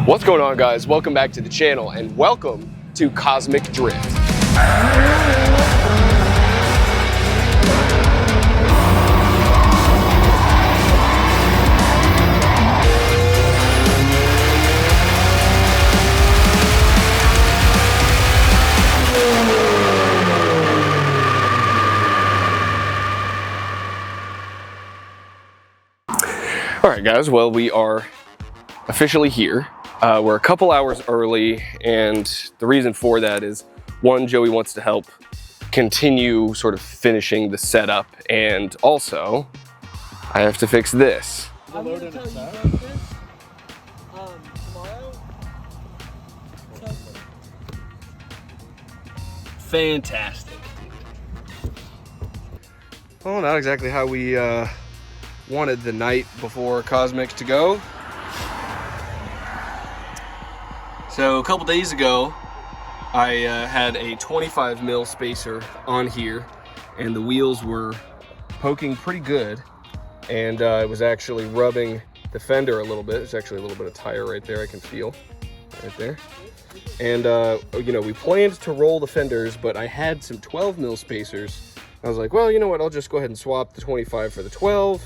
What's going on, guys? Welcome back to the channel and welcome to Cosmic Drift. All right, guys, well, we are officially here. We're a couple hours early, and the reason for that is, one, Joey wants to help continue sort of finishing the setup, and also, I have to fix this. I'm going to tell you about this tomorrow. Fantastic. Well, not exactly how we wanted the night before Cosmic to go. So a couple days ago, I had a 25 mil spacer on here, and the wheels were poking pretty good, and it was actually rubbing the fender a little bit. There's actually a little bit of tire right there I can feel, right there. And you know, we planned to roll the fenders, but I had some 12 mil spacers. I was like, well, you know what, I'll just go ahead and swap the 25 for the 12,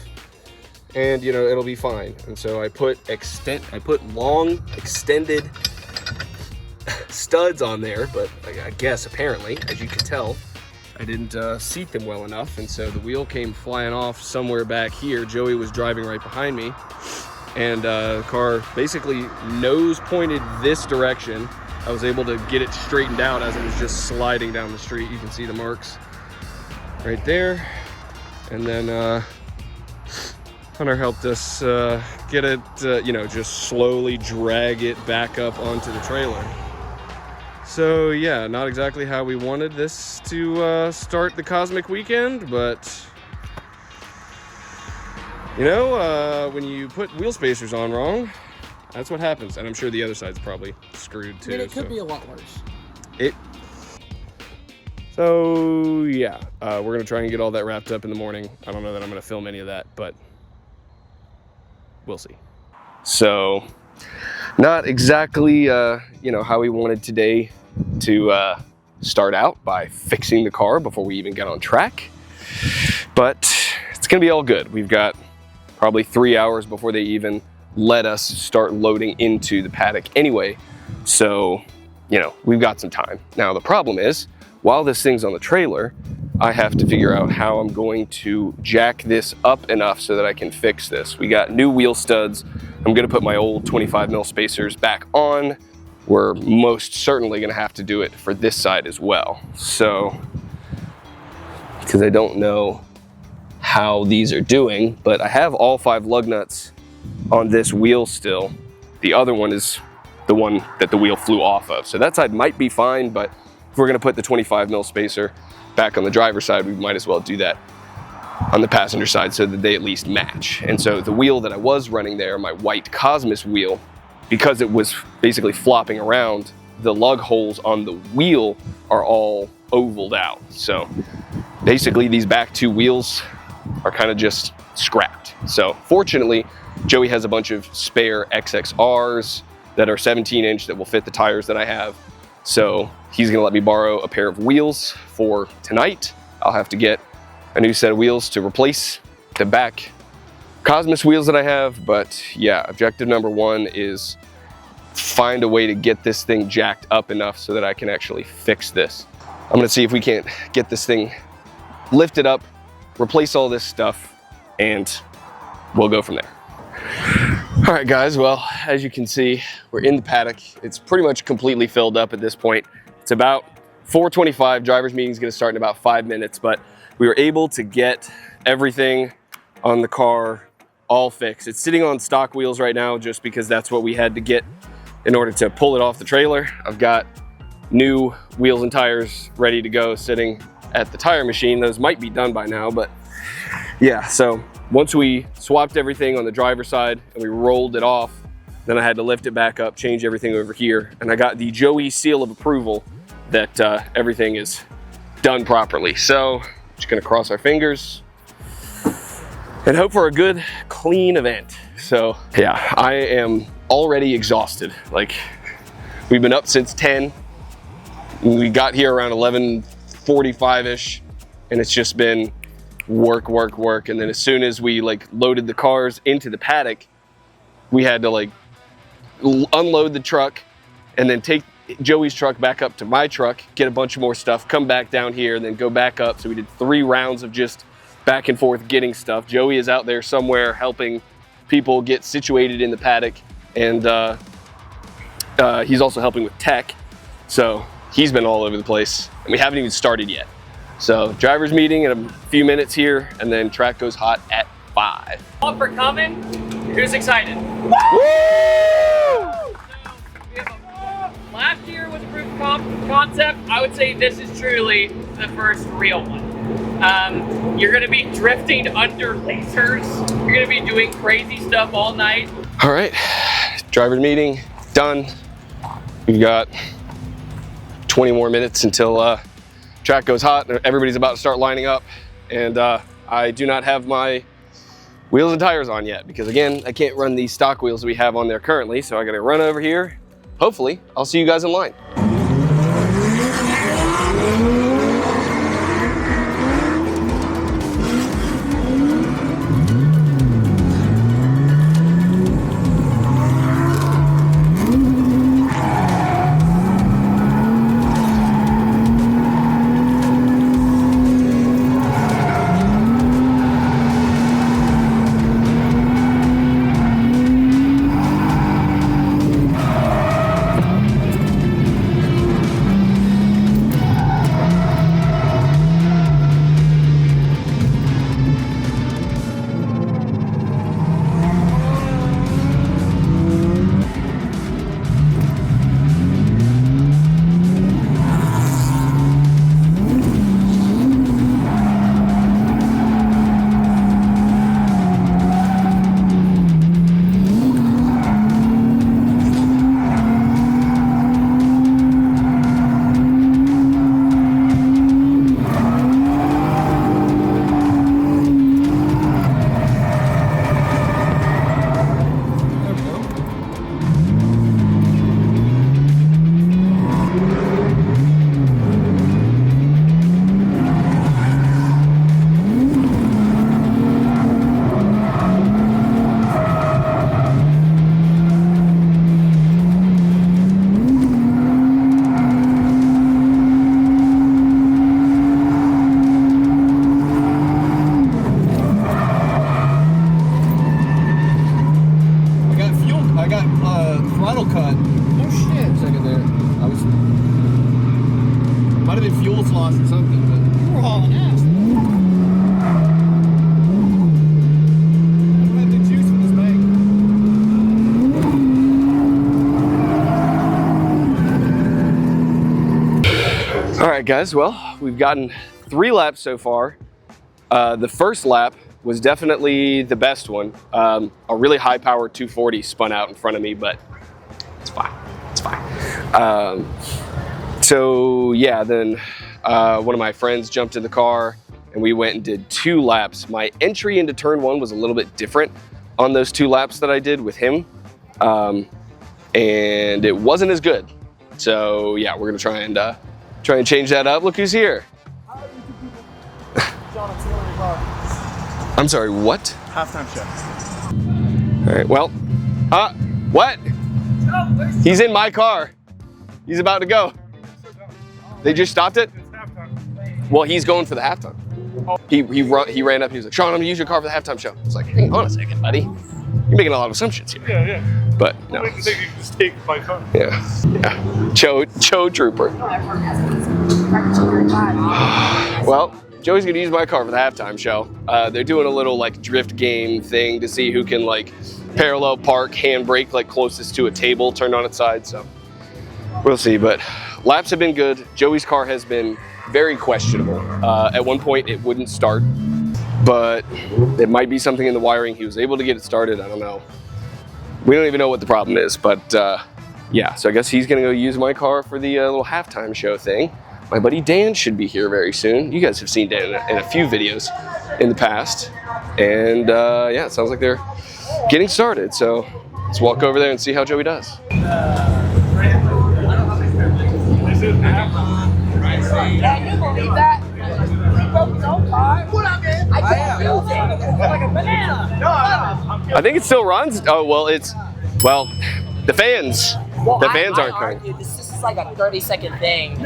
and you know, it'll be fine. And so I put long extended studs on there, but I guess apparently, as you can tell, I didn't seat them well enough, and so the wheel came flying off somewhere back here. Joey was driving right behind me, and the car basically nose pointed this direction. I was able to get it straightened out as it was just sliding down the street. You can see the marks right there, and then Hunter helped us get it, you know, just slowly drag it back up onto the trailer. So yeah, not exactly how we wanted this to start the Cosmic weekend, but you know, when you put wheel spacers on wrong, that's what happens. And I'm sure the other side's probably screwed too. I mean, it could be a lot worse. So yeah, we're gonna try and get all that wrapped up in the morning. I don't know that I'm gonna film any of that, but we'll see. So not exactly, you know, how we wanted today to start out, by fixing the car before we even get on track, but it's gonna be all good. We've got probably 3 hours before they even let us start loading into the paddock anyway, so you know, we've got some time. Now the problem is, while this thing's on the trailer, I have to figure out how I'm going to jack this up enough so that I can fix this. We got new wheel studs. I'm gonna put my old 25 mil spacers back on. We're most certainly gonna have to do it for this side as well. So, because I don't know how these are doing, but I have all 5 lug nuts on this wheel still. The other one is the one that the wheel flew off of. So that side might be fine, but if we're gonna put the 25 mil spacer back on the driver's side, we might as well do that on the passenger side so that they at least match. And so the wheel that I was running there, my white Cosmos wheel, because it was basically flopping around, the lug holes on the wheel are all ovaled out. So basically these back 2 wheels are kind of just scrapped. So fortunately, Joey has a bunch of spare XXRs that are 17-inch that will fit the tires that I have. So he's gonna let me borrow a pair of wheels for tonight. I'll have to get a new set of wheels to replace the back Cosmos wheels that I have, but yeah, objective number 1 is find a way to get this thing jacked up enough so that I can actually fix this. I'm gonna see if we can't get this thing lifted up, replace all this stuff, and we'll go from there. All right, guys, well, as you can see, we're in the paddock. It's pretty much completely filled up at this point. It's about 4:25. Driver's meeting is gonna start in about 5 minutes, but we were able to get everything on the car all fixed. It's sitting on stock wheels right now just because that's what we had to get in order to pull it off the trailer. I've got new wheels and tires ready to go sitting at the tire machine. Those might be done by now, but yeah, so once we swapped everything on the driver's side and we rolled it off, then I had to lift it back up, change everything over here, and I got the Joey seal of approval that everything is done properly. So just gonna cross our fingers and hope for a good, clean event. So yeah, I am already exhausted. Like, we've been up since 10. We got here around 11:45-ish, and it's just been work, work, work. And then as soon as we like loaded the cars into the paddock, we had to like unload the truck and then take Joey's truck back up to my truck, get a bunch more stuff, come back down here, and then go back up. So we did 3 rounds of just back and forth getting stuff. Joey is out there somewhere helping people get situated in the paddock, and he's also helping with tech. So he's been all over the place, and we haven't even started yet. So driver's meeting in a few minutes here, and then track goes hot at 5. All for coming. Who's excited? Woo! Last year was a proof of concept. I would say this is truly the first real one. You're gonna be drifting under lasers. You're gonna be doing crazy stuff all night. All right, driver's meeting done. We've got 20 more minutes until track goes hot. Everybody's about to start lining up, and I do not have my wheels and tires on yet because, again, I can't run these stock wheels we have on there currently, so I gotta run over here. Hopefully, I'll see you guys in line. All right, guys, well, we've gotten 3 laps so far. The first lap was definitely the best one. A really high power 240 spun out in front of me, but it's fine, it's fine. So yeah, then one of my friends jumped in the car and we went and did 2 laps. My entry into turn 1 was a little bit different on those 2 laps that I did with him. And it wasn't as good. So yeah, we're gonna try and change that up. Look who's here. I'm sorry, what? Halftime show. All right, well, what? He's in my car. He's about to go. They just stopped it? Well, he's going for the halftime. He ran up, he was like, Sean, I'm gonna use your car for the halftime show. I was like, hang on a second, buddy. You're making a lot of assumptions here. Yeah. But no. I think you can just take my car. Yeah. Cho Trooper. Well, Joey's gonna use my car for the halftime show. They're doing a little like drift game thing to see who can like parallel park, handbrake like closest to a table turned on its side. So we'll see. But laps have been good. Joey's car has been very questionable. At one point, it wouldn't start, but it might be something in the wiring. He was able to get it started. I don't know. We don't even know what the problem is, but yeah. So I guess he's gonna go use my car for the little halftime show thing. My buddy Dan should be here very soon. You guys have seen Dan in a few videos in the past. And yeah, it sounds like they're getting started. So Let's walk over there and see how Joey does. Can you believe that? He broke his own car. I can't use it. It's like a banana. I think it still runs. Oh, well, the fans. Well, The fans I aren't coming. argued this is like a 30-second thing.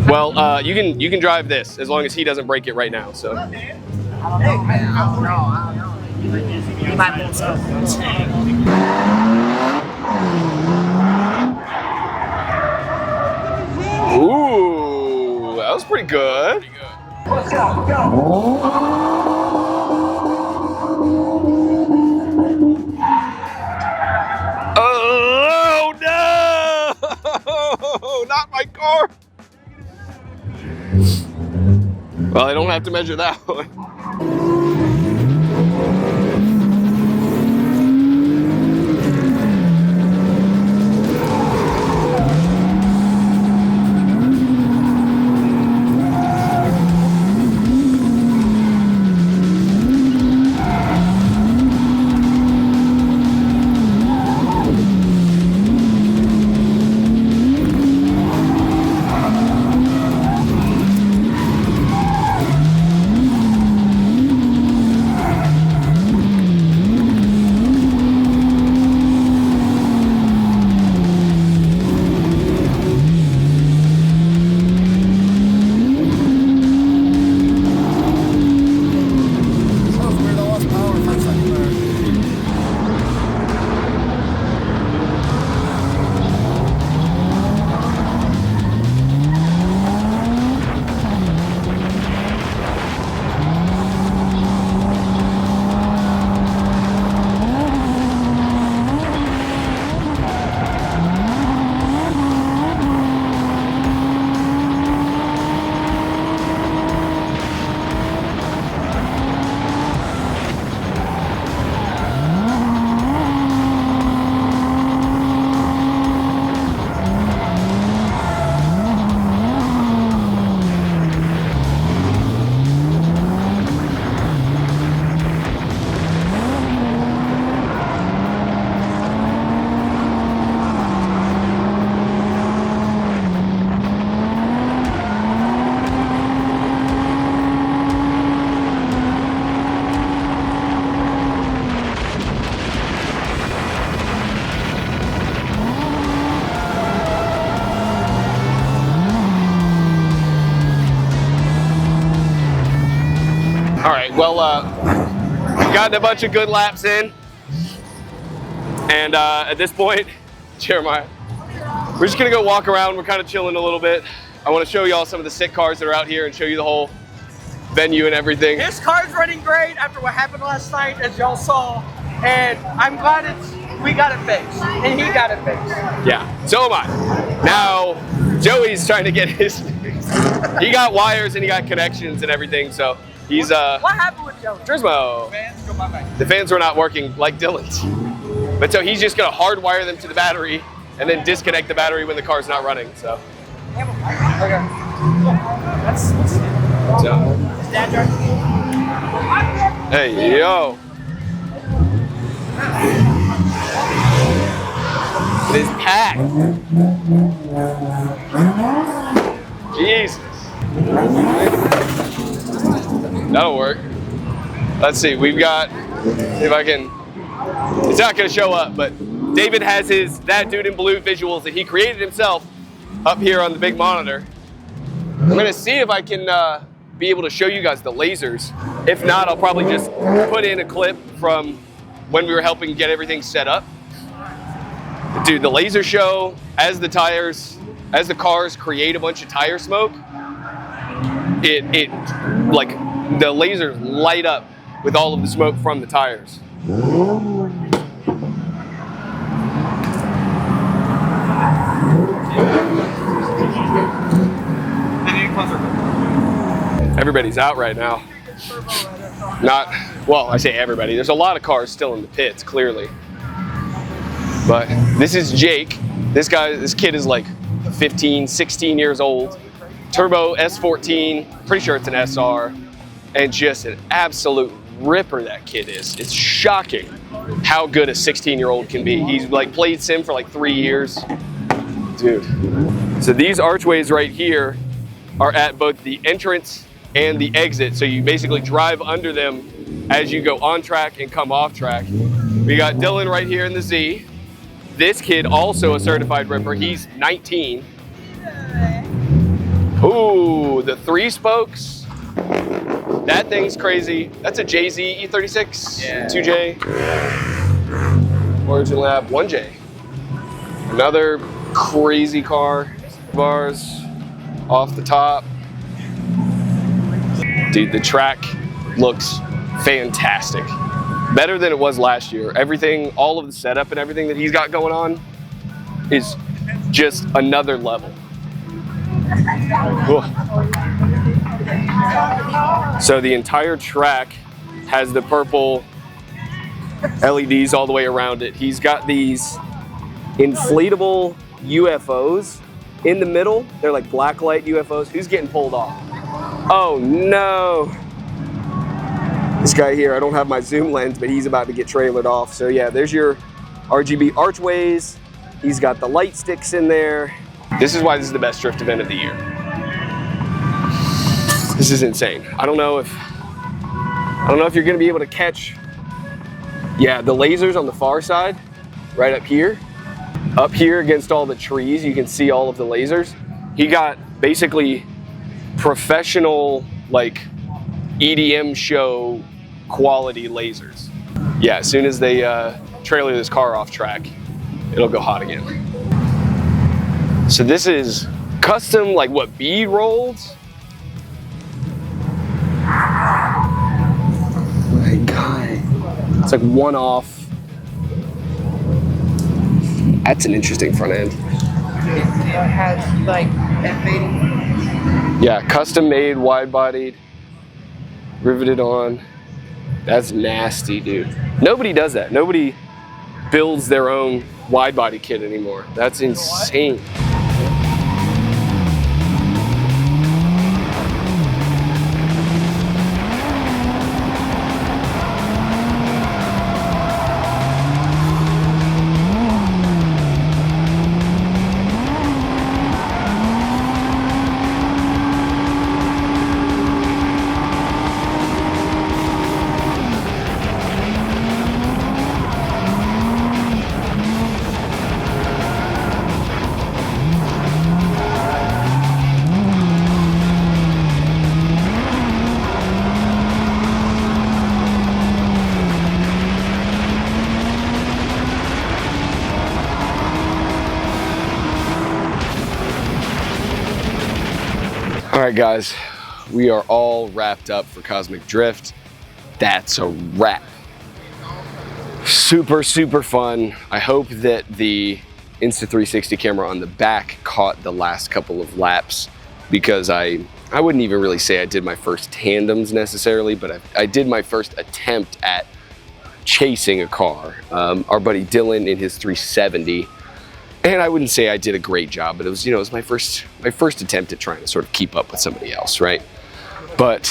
Well, you can drive this as long as he doesn't break it right now. So. I don't know. You might want something. Ooh, that was pretty good. Oh no! Not my car. Well, I don't have to measure that one. All right, well, we've gotten a bunch of good laps in. And at this point, Jeremiah, we're just gonna go walk around. We're kind of chilling a little bit. I wanna show y'all some of the sick cars that are out here and show you the whole venue and everything. His car's running great after what happened last night, as y'all saw. And I'm glad we got it fixed, and he got it fixed. Yeah, so am I. Now, Joey's trying to get his, he got wires and he got connections and everything, so he's, What happened with Joey? Turismo. The fans were not working like Dylan's. But so he's just gonna hardwire them to the battery and then disconnect the battery when the car's not running, so. Okay. So. Hey, yo. It is packed. Jesus. That'll work. Let's see, we've got, if I can, it's not gonna show up, but David has his That Dude in Blue visuals that he created himself up here on the big monitor. I'm gonna see if I can be able to show you guys the lasers. If not, I'll probably just put in a clip from when we were helping get everything set up. Dude, the laser show, as the cars create a bunch of tire smoke, it like, the lasers light up with all of the smoke from the tires. Everybody's out right now. Well, I say everybody. There's a lot of cars still in the pits, clearly. But this is Jake. This kid is like 15, 16 years old. Turbo S14, pretty sure it's an SR, and just an absolute ripper that kid is. It's shocking how good a 16-year-old can be. He's like played sim for like 3 years. Dude. So these archways right here are at both the entrance and the exit. So you basically drive under them as you go on track and come off track. We got Dylan right here in the Z. This kid also a certified ripper. He's 19. Ooh, the 3 spokes. That thing's crazy. That's a JZ E36, yeah. 2J. Origin Lab 1J. Another crazy car. Bars off the top. Dude, the track looks fantastic. Better than it was last year. Everything, all of the setup and everything that he's got going on is just another level. Whew. So the entire track has the purple LEDs all the way around it. He's got these inflatable UFOs in the middle. They're like blacklight UFOs. Who's getting pulled off? Oh no. This guy here, I don't have my zoom lens, but he's about to get trailered off. So yeah, there's your RGB archways. He's got the light sticks in there. This is why this is the best drift event of the year. This is insane. I don't know if you're gonna be able to catch, yeah, the lasers on the far side, right up here. Up here against all the trees, you can see all of the lasers. He got basically professional, like EDM show quality lasers. Yeah, as soon as they trailer this car off track, it'll go hot again. So this is custom, like what, bead rolled? Oh my God. It's like one off. That's an interesting front end. It has like F80. Yeah, custom made, wide bodied, riveted on. That's nasty, dude. Nobody does that. Nobody builds their own wide body kit anymore. That's insane. All right, guys, we are all wrapped up for Cosmic Drift. That's a wrap. Super, super fun. I hope that the Insta360 camera on the back caught the last couple of laps, because I wouldn't even really say I did my first tandems necessarily, but I did my first attempt at chasing a car. Our buddy Dylan in his 370. And I wouldn't say I did a great job, but it was, you know, it was my first attempt at trying to sort of keep up with somebody else, right? But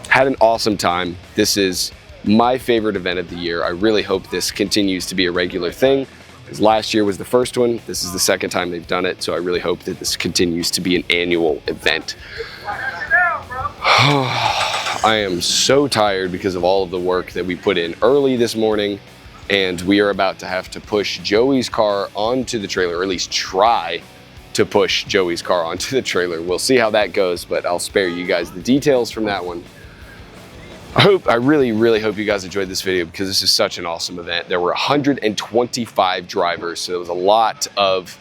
had an awesome time. This is my favorite event of the year. I really hope this continues to be a regular thing, because last year was the first one. This is the second time they've done it, so I really hope that this continues to be an annual event. I am so tired because of all of the work that we put in early this morning. And we are about to have to push Joey's car onto the trailer, or at least try to push Joey's car onto the trailer. We'll see how that goes, but I'll spare you guys the details from that one. I really, really hope you guys enjoyed this video, because this is such an awesome event. There were 125 drivers, so there was a lot of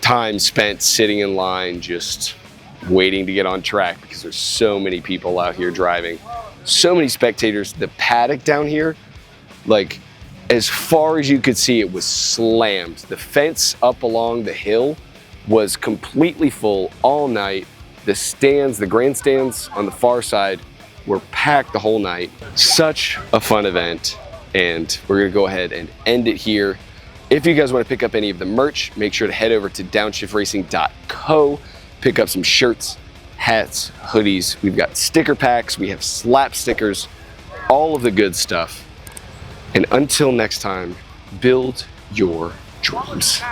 time spent sitting in line, just waiting to get on track, because there's so many people out here driving. So many spectators. The paddock down here, like, as far as you could see, it was slammed. The fence up along the hill was completely full all night. The stands, the grandstands on the far side were packed the whole night. Such a fun event, and we're gonna go ahead and end it here. If you guys wanna pick up any of the merch, make sure to head over to downshiftracing.co, pick up some shirts, hats, hoodies. We've got sticker packs, we have slap stickers. all of the good stuff. And until next time, build your dreams.